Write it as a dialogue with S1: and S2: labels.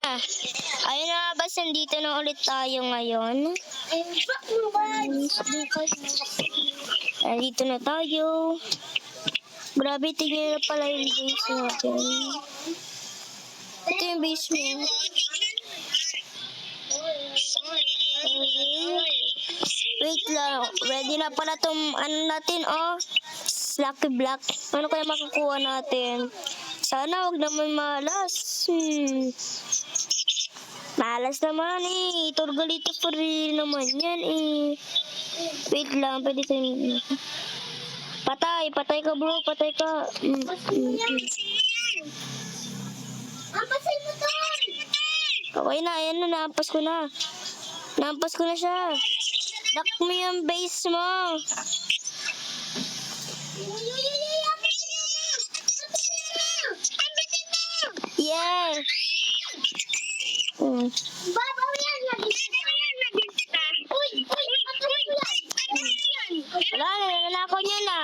S1: Ayun na, basta nandito na ulit tayo ngayon. Nandito na tayo. Grabe, tingin na pala yung base natin. Ito yung base mo. Wait lang. Ready na pala itong ano natin, oh. Lucky Block. Ano kaya makukuha natin? Sana huwag naman malas. Malas naman eh. Torgalito pa rin naman yan eh. Wait lang. Pwede tayo. Patay. Patay ka bro. Patay ka.
S2: Ampasin mo to!
S1: Okay na. Ayan na. Naampas ko na. Naampas ko na siya. Lock mo yung base mo. Yeah.
S2: Babaw yan! Naging kita! Uy! Uy! Uy!
S1: Wala na. Nanakaw niya na.